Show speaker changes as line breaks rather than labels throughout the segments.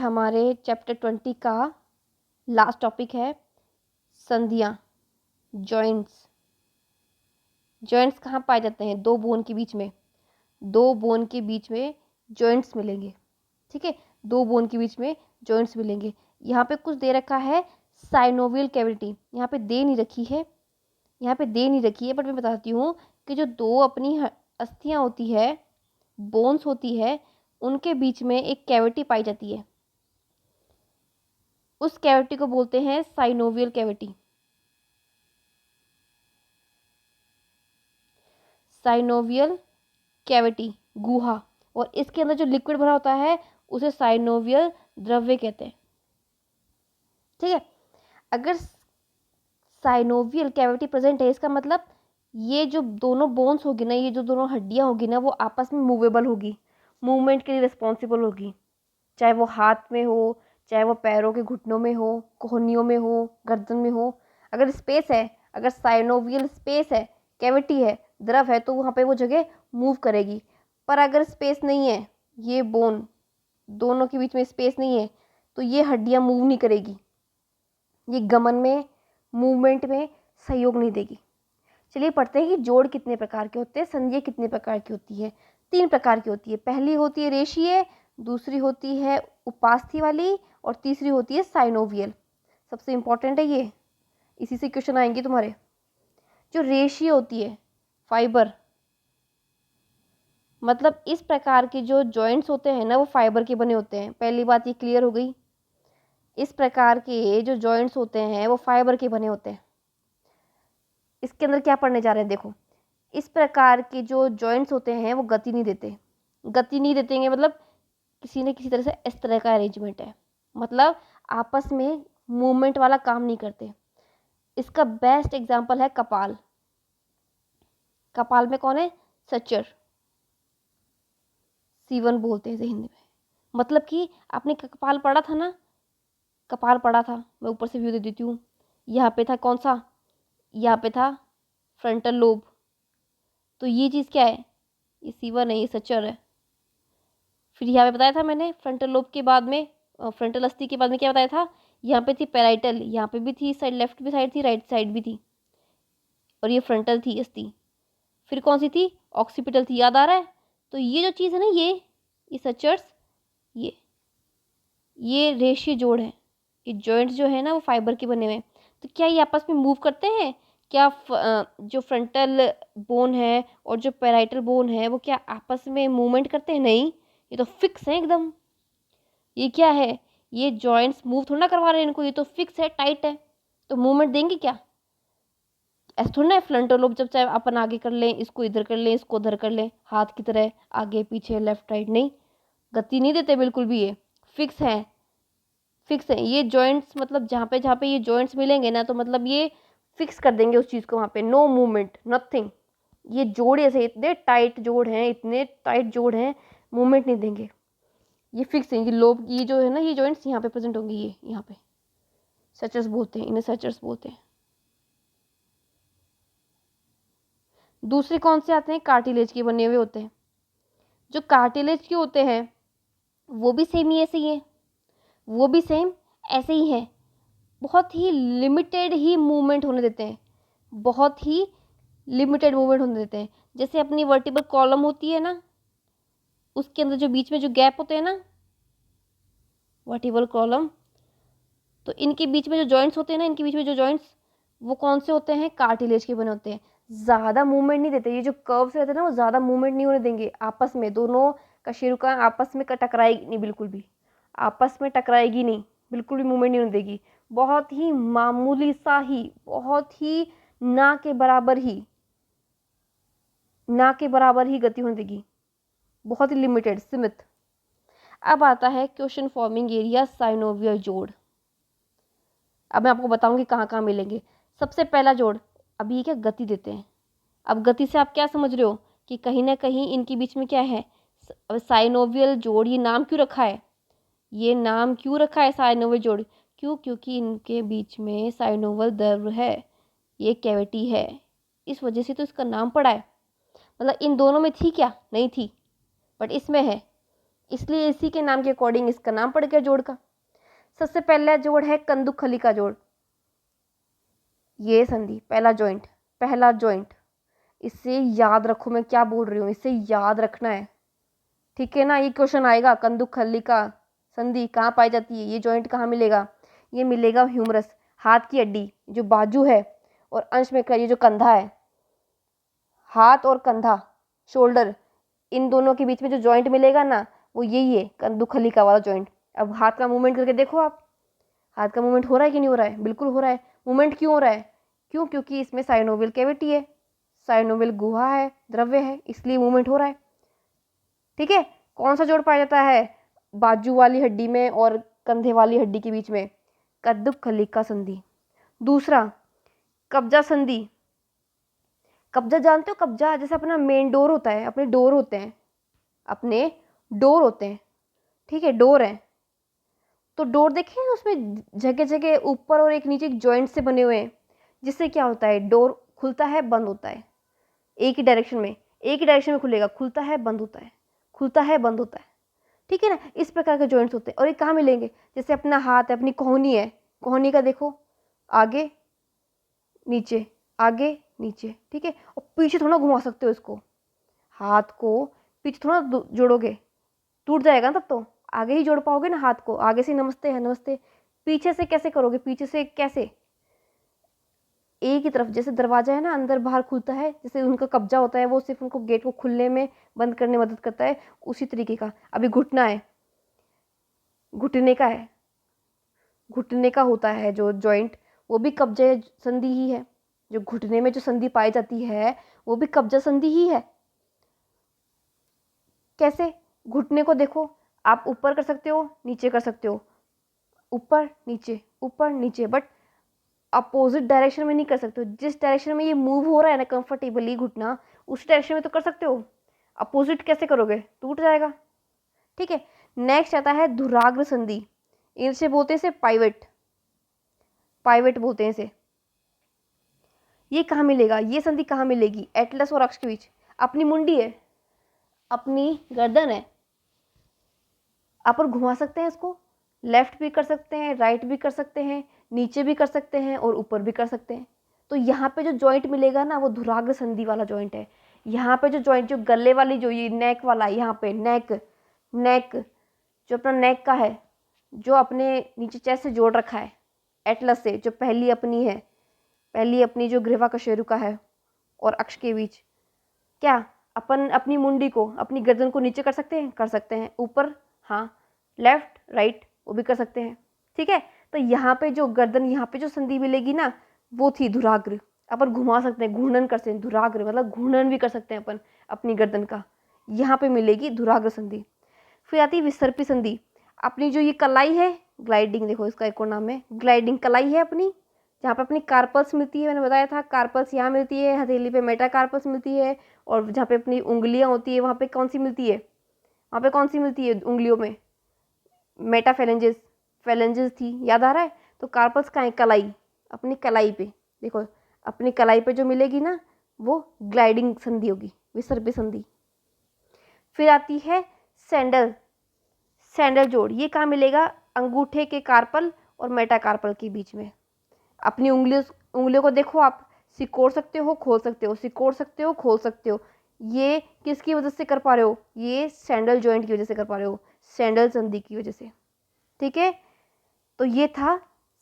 हमारे चैप्टर 20 का last topic है संधियाँ, जॉइंट्स। जॉइंट्स कहाँ पाए जाते हैं? दो बोन के बीच में, दो बोन के बीच में जॉइंट्स मिलेंगे। ठीक है, दो बोन के बीच में जॉइंट्स मिलेंगे। यहाँ पे कुछ दे रखा है साइनोवियल कैविटी, यहाँ पे दे नहीं रखी है, यहाँ पे दे नहीं रखी है, बट मैं बताती हूँ कि जो दो अपनी अस्थियाँ होती है, बोन्स होती है, उनके बीच में एक कैविटी पाई जाती है। उस कैविटी को बोलते हैं साइनोवियल कैविटी। साइनोवियल कैविटी, गुहा, और इसके अंदर जो लिक्विड भरा होता है उसे साइनोवियल द्रव्य कहते हैं। ठीक है, अगर साइनोवियल कैविटी प्रेजेंट है, इसका मतलब ये जो दोनों बोन्स होगी ना, ये जो दोनों हड्डियां होगी ना, वो आपस में मूवेबल होगी, मूवमेंट के लिए रिस्पॉन्सिबल होगी। चाहे वो हाथ में हो, चाहे वो पैरों के घुटनों में हो, कोहनियों में हो, गर्दन में हो। अगर स्पेस है, अगर साइनोवियल स्पेस है, कैविटी है, द्रव है, तो वहाँ पे वो जगह मूव करेगी। पर अगर स्पेस नहीं है, ये बोन दोनों के बीच में स्पेस नहीं है, तो ये हड्डियाँ मूव नहीं करेगी, ये गमन में, मूवमेंट में सहयोग नहीं देगी। चलिए पढ़ते हैं कि जोड़ कितने प्रकार के होते हैं, संधियाँ कितने प्रकार की होती है। 3 प्रकार की होती है। पहली होती है रेशीय, दूसरी होती है उपास्थि वाली, और तीसरी होती है साइनोवियल। सबसे इम्पोर्टेंट है ये, इसी से क्वेश्चन आएंगे तुम्हारे। जो रेशीय होती है, फाइबर, मतलब इस प्रकार के जो जॉइंट्स होते हैं ना, वो फाइबर के बने होते हैं। पहली बात ये क्लियर हो गई, इस प्रकार के जो जॉइंट्स होते हैं वो फाइबर के बने होते हैं। इसके अंदर क्या पढ़ने जा रहे हैं, देखो। इस प्रकार के जो जॉइंट्स होते हैं वो गति नहीं देते। गति नहीं देते मतलब किसी न किसी तरह से इस तरह का अरेंजमेंट है, मतलब आपस में मूवमेंट वाला काम नहीं करते। इसका बेस्ट एग्जांपल है कपाल। कपाल में कौन है? सचर, सीवन बोलते हैं इसे हिंदी में। मतलब कि आपने कपाल पढ़ा था ना, कपाल पढ़ा था, मैं ऊपर से व्यू दे देती हूँ। यहाँ पे था कौन सा? यहाँ पे था फ्रंटल लोब। तो ये चीज़ क्या है? ये सीवन है, ये सचर है। फिर यहाँ पे बताया था मैंने फ्रंटल लोब के बाद में, फ्रंटल अस्थि के बाद में क्या बताया था? यहाँ पे थी पैराइटल, यहाँ पे भी थी, साइड लेफ्ट भी साइड थी, राइट साइड भी थी, और ये फ्रंटल थी अस्थि। फिर कौन सी थी? ऑक्सीपिटल थी, याद आ रहा है? तो ये जो चीज़ है ना, ये सचर्स, ये रेशीय जोड़ है। ये जॉइंट्स जो है ना, वो फाइबर के बने हुए हैं। तो क्या ये आपस में मूव करते हैं? क्या जो फ्रंटल बोन है और जो पैराइटल बोन है वो क्या आपस में मूवमेंट करते हैं? नहीं, ये तो फिक्स है एकदम। ये क्या है? ये जॉइंट्स मूव थोड़ा ना करवा रहे हैं इनको, ये तो फिक्स है, टाइट है। तो मूवमेंट देंगे क्या? ऐसा थोड़ा ना है फ्रंटल लोब जब चाहे अपन आगे कर लें, इसको इधर कर लें, इसको उधर कर लें, हाथ की तरह आगे पीछे लेफ्ट राइट, नहीं, गति नहीं देते बिल्कुल भी। ये फिक्स है, फिक्स है ये जॉइंट्स। मतलब जहाँ पे ये जॉइंट्स मिलेंगे ना, तो मतलब ये फिक्स कर देंगे उस चीज़ को, वहाँ पे नो मूवमेंट, नथिंग। ये जोड़ ऐसे इतने टाइट जोड़ हैं, इतने टाइट जोड़ हैं, मूवमेंट नहीं देंगे। ये फिक्स है, ये लोब, ये जो है ना, ये जॉइंट्स यहाँ पे प्रेजेंट होंगे, ये यहाँ पे सचर्स बोलते हैं, इन्हें सचर्स बोलते हैं। दूसरे कौन से आते हैं? कार्टिलेज के बने हुए होते हैं। जो कार्टिलेज के होते हैं वो भी सेम ही ऐसे ही है, वो भी सेम ऐसे ही है। बहुत ही लिमिटेड ही मूवमेंट होने देते हैं, बहुत ही लिमिटेड मूवमेंट होने देते हैं। जैसे अपनी वर्टिबल कॉलम होती है ना, उसके अंदर जो बीच में जो गैप होते हैं ना, वर्टिबल कॉलम, तो इनके बीच में जो जॉइंट्स होते हैं ना, इनके बीच में जो जॉइंट्स, वो कौन से होते हैं? कार्टिलेज के बने होते हैं। ज़्यादा मूवमेंट नहीं देते, ये जो कर्व्स रहते हैं ना, वो ज़्यादा मूवमेंट नहीं होने देंगे आपस में। दोनों कशेरुका आपस में टकराएगी नहीं, बिल्कुल भी आपस में टकराएगी नहीं, बिल्कुल भी मूवमेंट नहीं होने देगी। बहुत ही मामूली सा ही, बहुत ही ना के बराबर ही, ना के बराबर ही गति होने देगी, बहुत ही लिमिटेड, सीमित। अब आता है क्वेश्चन फॉर्मिंग एरिया, साइनोवियल जोड़। अब मैं आपको बताऊंगी कहाँ कहाँ मिलेंगे। सबसे पहला जोड़, अभी ये क्या गति देते हैं। अब गति से आप क्या समझ रहे हो कि कहीं ना कहीं इनके बीच में क्या है? साइनोवियल जोड़। ये नाम क्यों रखा है? ये नाम क्यों रखा है साइनोवियल जोड़? क्यों? क्योंकि इनके बीच में साइनोवियल द्रव है, ये कैविटी है, इस वजह से तो इसका नाम पड़ा है। मतलब इन दोनों में थी क्या? नहीं थी, बट इसमें है। इसलिए इसी के नाम के अकॉर्डिंग इसका नाम पड़ गया जोड़ का। सबसे पहला जोड़ है कंदुकखली का जोड़, ये संधि पहला जॉइंट, पहला जॉइंट। इससे याद रखो मैं क्या बोल रही हूँ, इससे याद रखना है, ठीक है ना। ये क्वेश्चन आएगा, कंदुकखली का संधि कहाँ पाई जाती है, ये जॉइंट कहाँ मिलेगा, ये मिलेगा ह्यूमरस, हाथ की हड्डी जो बाजू है और अंश में ये जो कंधा है, हाथ और कंधा शोल्डर, इन दोनों के बीच में जो जॉइंट मिलेगा ना वो यही है कंदुकखली का वाला जॉइंट। अब हाथ का मूवमेंट करके देखो आप, हाथ का मूवमेंट हो रहा है कि नहीं हो रहा है, बिल्कुल हो रहा है। मूवमेंट क्यों हो रहा है, क्यों, क्योंकि इसमें साइनोवियल कैविटी है, साइनोवियल गुहा है, द्रव्य है, इसलिए मूवमेंट हो रहा है, ठीक है। कौन सा जोड़ पाया जाता है बाजू वाली हड्डी में और कंधे वाली हड्डी के बीच में, कंदुकखली का संधि। दूसरा कब्जा संधि, कब्जा जानते हो, कब्जा जैसे अपना मेन डोर होता है, अपने डोर होते हैं, अपने डोर होते हैं, ठीक है, डोर है, तो डोर देखें उसमें जगह जगह ऊपर और एक नीचे एक जॉइंट से बने हुए हैं, जिससे क्या होता है डोर खुलता है बंद होता है एक ही डायरेक्शन में, एक ही डायरेक्शन में खुलेगा, खुलता है बंद होता है, खुलता है बंद होता है, ठीक है ना। इस प्रकार के जॉइंट्स होते हैं। और ये कहाँ मिलेंगे, जैसे अपना हाथ है, अपनी कोहनी है, कोहनी का देखो आगे नीचे, आगे नीचे, ठीक है। और पीछे थोड़ा घुमा सकते हो इसको, हाथ को पीछे थोड़ा जोड़ोगे, टूट जाएगा ना तब तो, आगे ही जोड़ पाओगे ना हाथ को, आगे से नमस्ते है नमस्ते, पीछे से कैसे करोगे, पीछे से कैसे, एक ही तरफ, जैसे दरवाजा है ना अंदर बाहर खुलता है, जैसे उनका कब्जा होता है वो सिर्फ उनको गेट को खुलने में बंद करने में मदद करता है, उसी तरीके का। अभी घुटना है, घुटने का है, घुटने का होता है जो जॉइंट, वो भी कब्जा संधि ही है, जो घुटने में जो संधि पाई जाती है वो भी कब्जा संधि ही है। कैसे, घुटने को देखो आप ऊपर कर सकते हो, नीचे कर सकते हो, ऊपर नीचे, बट अपोजिट डायरेक्शन में नहीं कर सकते हो। जिस डायरेक्शन में ये मूव हो रहा है ना कंफर्टेबली घुटना, उस डायरेक्शन में तो कर सकते हो, अपोजिट कैसे करोगे, टूट जाएगा, ठीक है। नेक्स्ट आता है धुराग्र संधि, इनसे बोलते हैं इसे पाइवेट, पाइवेट बोलते हैं इसे। ये कहाँ मिलेगा, ये संधि कहाँ मिलेगी, एटलस और अक्ष के बीच, अपनी मुंडी है, अपनी गर्दन है, आप और घुमा सकते हैं इसको, लेफ्ट भी कर सकते हैं, राइट भी कर सकते हैं, नीचे भी कर सकते हैं और ऊपर भी कर सकते हैं। तो यहाँ पे जो जॉइंट मिलेगा ना वो धुराग्र संधि वाला जॉइंट है। यहाँ पे जो जॉइंट, जो गले वाली, जो ये नेक वाला, यहाँ पे नेक, नेक जो अपना नेक का है, जो अपने नीचे चेस्ट से जोड़ रखा है एटलस से, जो पहली अपनी है, पहली अपनी जो ग्रीवा कशेरुका है और अक्ष के बीच, क्या अपन अपनी मुंडी को, अपनी गर्दन को नीचे कर सकते हैं, कर सकते हैं, ऊपर हाँ, लेफ्ट राइट वो भी कर सकते हैं, ठीक है। तो यहाँ पे जो गर्दन, यहाँ पे जो संधि मिलेगी ना वो थी धुराग्र, अपन घुमा सकते हैं, घूर्णन कर सकते हैं, धुराग्र मतलब घूर्णन भी कर सकते हैं अपन अपनी गर्दन का, यहाँ पे मिलेगी धुराग्र संधि। फिर आती है विसर्पी संधि, अपनी जो ये कलाई है, ग्लाइडिंग देखो इसका एक और नाम है ग्लाइडिंग, कलाई है अपनी, जहाँ पे अपनी कार्पल्स मिलती है, मैंने बताया था कार्पल्स यहाँ मिलती है, हथेली पे मेटा कार्पल्स मिलती है, और जहाँ पे अपनी उंगलियाँ होती है वहाँ पे कौन सी मिलती है, वहाँ पे कौन सी मिलती है उंगलियों में, मेटाफेलेंजेस, फेलेंजेस थी, याद आ रहा है। तो कार्पल्स कहाँ है, कलाई, अपनी कलाई पे देखो, अपनी कलाई पे जो मिलेगी ना वो ग्लाइडिंग संधि होगी, विसर्पी संधि। फिर आती है सैंडल, सैंडल जोड़, ये कहाँ मिलेगा, अंगूठे के कार्पल और मेटाकार्पल के बीच में। अपनी उंगलियों को देखो आप, सिकोड़ सकते हो, खोल सकते हो, सिकोड़ सकते हो, खोल सकते हो, ये किसकी वजह से कर पा रहे हो, ये सैंडल जॉइंट की वजह से कर पा रहे हो, सैंडल संधि की वजह से, ठीक है। तो ये था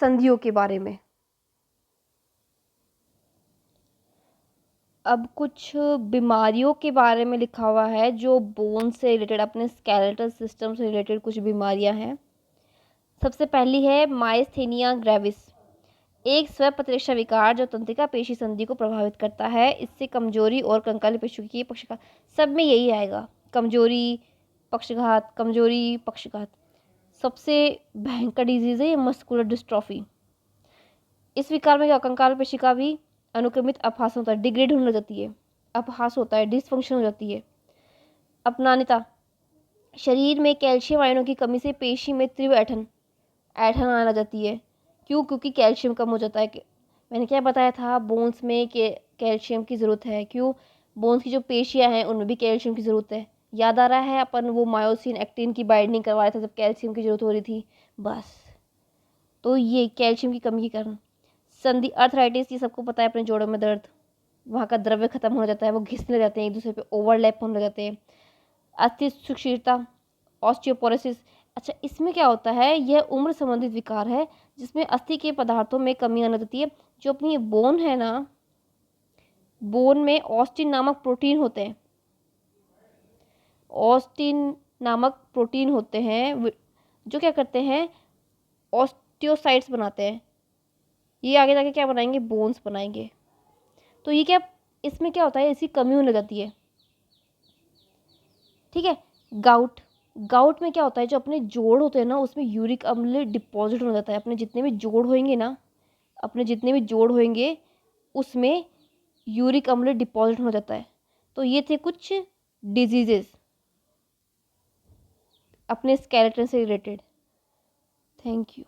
संधियों के बारे में। अब कुछ बीमारियों के बारे में लिखा हुआ है जो बोन से रिलेटेड, अपने स्केलेटल सिस्टम से रिलेटेड कुछ बीमारियां हैं। सबसे पहली है माइस्थेनिया ग्रेविस, एक स्वप्रतिरक्षा विकार जो तंत्रिका पेशी संधि को प्रभावित करता है। इससे कमजोरी और कंकाली पेशियों की पक्षाघात, सब में यही आएगा, कमजोरी पक्षाघात, कमजोरी पक्षाघात। सबसे भयंकर डिजीज़ है ये मस्कुलर डिस्ट्रॉफी। इस विकार में क्या, कंकाल पेशी का भी अनुक्रमित अपहास होता है, डिग्रेड होने लग जाती है, अपहास होता है, डिसफंक्शन हो जाती है। अपनानिता, शरीर में कैल्शियम आयनों की कमी से पेशी में तीव्र ऐठन, ऐठन आने लग जाती है। क्यों, क्योंकि कैल्शियम कम हो जाता है। मैंने क्या बताया था, बोन्स में कैल्शियम की ज़रूरत है। क्यों, बोन्स की जो पेशियाँ हैं उनमें भी कैल्शियम की ज़रूरत है, याद आ रहा है अपन वो मायोसिन एक्टिन की बाइंडिंग करवा रहे थे जब कैल्शियम की जरूरत हो रही थी, बस। तो ये कैल्शियम की कमी के कारण संधि अर्थराइटिस, ये सबको पता है, अपने जोड़ों में दर्द, वहाँ का द्रव्य खत्म हो जाता है, वो घिसने लग जाते हैं एक दूसरे पे, ओवरलैप होने लग जाते हैं। अस्थि सुक्षीरता, ऑस्टियोपोरोसिस। अच्छा, इसमें क्या होता है, यह उम्र संबंधित विकार है जिसमें अस्थि के पदार्थों में कमी आने लगती है। जो अपनी बोन है ना, बोन में ऑस्टिन नामक प्रोटीन होते हैं, ऑस्टिन नामक प्रोटीन होते हैं जो क्या करते हैं, ऑस्टियोसाइट्स बनाते हैं। ये आगे जाके क्या बनाएंगे, बोन्स बनाएंगे। तो ये क्या, इसमें क्या होता है, इसकी कमी होने लगती है। ठीक है। गाउट, गाउट में क्या होता है, जो अपने जोड़ होते हैं ना, उसमें यूरिक अम्ल डिपॉजिट हो जाता है। अपने जितने भी जोड़ होंगे ना, अपने जितने भी जोड़ होंगे उसमें यूरिक अम्ल डिपॉजिट हो जाता है। तो ये थे कुछ डिजीजेस अपने स्केलेटन से रिलेटेड। Thank you.